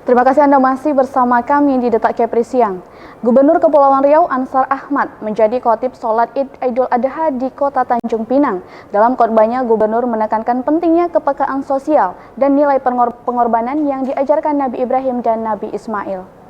Terima kasih Anda masih bersama kami di Detak Kepri Siang. Gubernur Kepulauan Riau Ansar Ahmad menjadi khotib sholat Id Idul Adha di Kota Tanjung Pinang. Dalam khotbahnya, Gubernur menekankan pentingnya kepekaan sosial dan nilai pengorbanan yang diajarkan Nabi Ibrahim dan Nabi Ismail.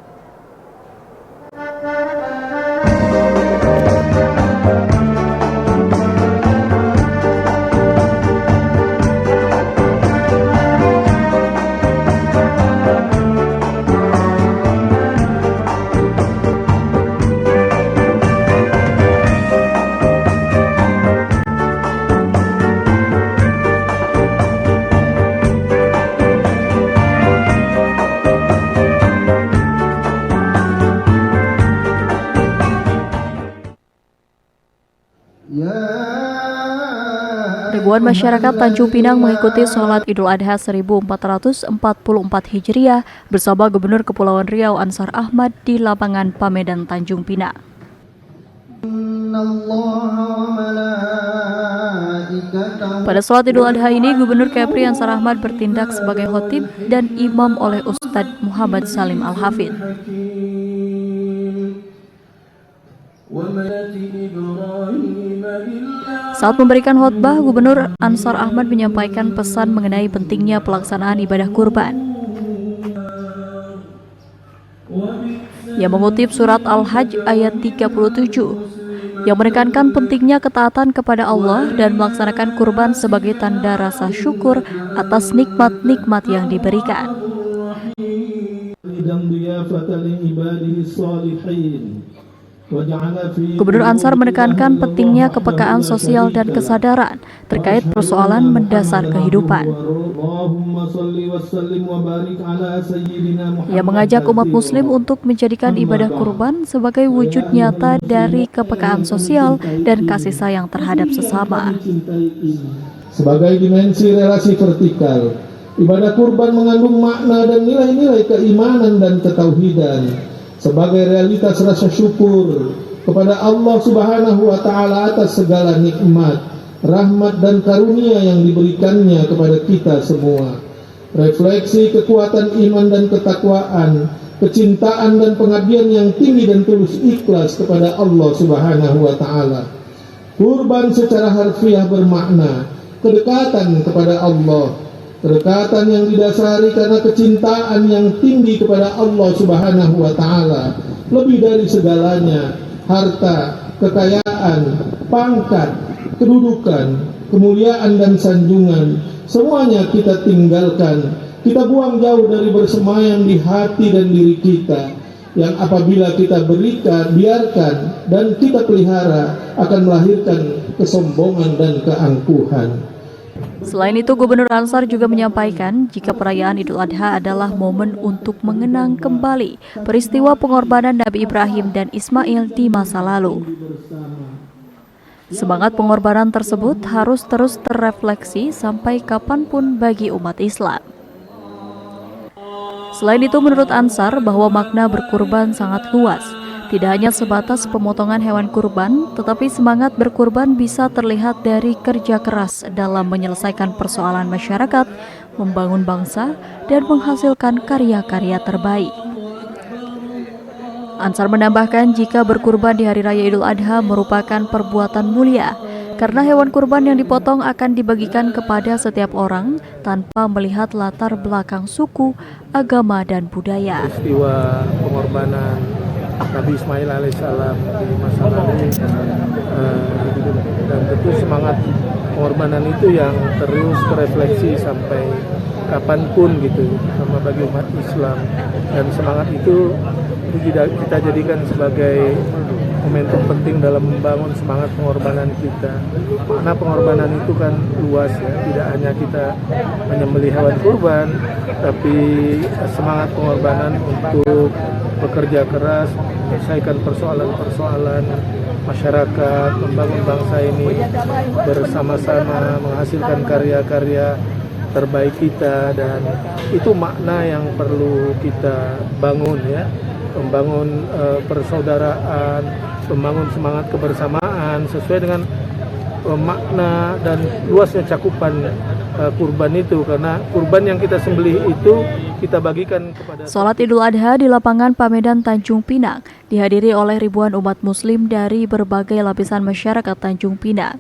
Ribuan masyarakat Tanjung Pinang mengikuti sholat Idul Adha 1444 Hijriah bersama Gubernur Kepulauan Riau Ansar Ahmad di lapangan Pamedan Tanjung Pinang. Pada sholat Idul Adha ini, Gubernur Kepri Ansar Ahmad bertindak sebagai khotib dan imam oleh Ustadz Muhammad Salim Al-Hafidh. Saat memberikan khotbah, Gubernur Ansar Ahmad menyampaikan pesan mengenai pentingnya pelaksanaan ibadah kurban. Ia mengutip surat Al-Hajj ayat 37 yang menekankan pentingnya ketaatan kepada Allah dan melaksanakan kurban sebagai tanda rasa syukur atas nikmat-nikmat yang diberikan. Gubernur Ansar menekankan pentingnya kepekaan sosial dan kesadaran terkait persoalan mendasar kehidupan. Ia mengajak umat muslim untuk menjadikan ibadah kurban sebagai wujud nyata dari kepekaan sosial dan kasih sayang terhadap sesama. Sebagai dimensi relasi vertikal, ibadah kurban mengandung makna dan nilai-nilai keimanan dan ketauhidan sebagai realitas rasa syukur kepada Allah Subhanahu wa Ta'ala atas segala nikmat, rahmat dan karunia yang diberikannya kepada kita semua. Refleksi kekuatan iman dan ketakwaan, kecintaan dan pengabdian yang tinggi dan tulus ikhlas kepada Allah Subhanahu wa Ta'ala. Kurban secara harfiah bermakna kedekatan kepada Allah, kedekatan yang didasari karena kecintaan yang tinggi kepada Allah Subhanahu wa Ta'ala. Lebih dari segalanya, harta, kekayaan, pangkat, kedudukan, kemuliaan dan sanjungan, semuanya kita tinggalkan. Kita buang jauh dari bersemayam di hati dan diri kita, yang apabila kita berikan, biarkan, dan kita pelihara akan melahirkan kesombongan dan keangkuhan. Selain itu, Gubernur Ansar juga menyampaikan jika perayaan Idul Adha adalah momen untuk mengenang kembali peristiwa pengorbanan Nabi Ibrahim dan Ismail di masa lalu. Semangat pengorbanan tersebut harus terus terrefleksi sampai kapanpun bagi umat Islam. Selain itu, menurut Ansar bahwa makna berkurban sangat luas. Tidak hanya sebatas pemotongan hewan kurban, tetapi semangat berkurban bisa terlihat dari kerja keras dalam menyelesaikan persoalan masyarakat, membangun bangsa, dan menghasilkan karya-karya terbaik. Ansar menambahkan jika berkurban di Hari Raya Idul Adha merupakan perbuatan mulia, karena hewan kurban yang dipotong akan dibagikan kepada setiap orang tanpa melihat latar belakang suku, agama, dan budaya. Peristiwa pengorbanan Nabi Ismail alaihissalam di masa lalu, dan tentu semangat pengorbanan itu yang terus terefleksi sampai kapanpun gitu sama bagi umat Islam, dan semangat itu kita jadikan sebagai momentum penting dalam membangun semangat pengorbanan kita. Makna pengorbanan itu kan luas ya, tidak hanya kita menyembelih hewan kurban, tapi semangat pengorbanan untuk bekerja keras, menyelesaikan persoalan-persoalan masyarakat, membangun bangsa ini bersama-sama, menghasilkan karya-karya terbaik kita, dan itu makna yang perlu kita bangun ya, membangun persaudaraan, membangun semangat kebersamaan sesuai dengan makna dan luasnya cakupan kurban itu, karena kurban yang kita sembelih itu kita bagikan kepada. Sholat Idul Adha di lapangan Pamedan Tanjung Pinang dihadiri oleh ribuan umat muslim dari berbagai lapisan masyarakat Tanjung Pinang.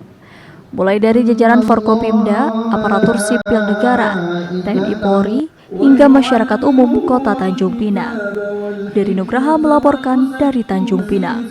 Mulai dari jajaran Forkopimda, aparatur sipil negara, TNI Polri, hingga masyarakat umum Kota Tanjung Pinang. Dari Nugraha melaporkan dari Tanjung Pinang.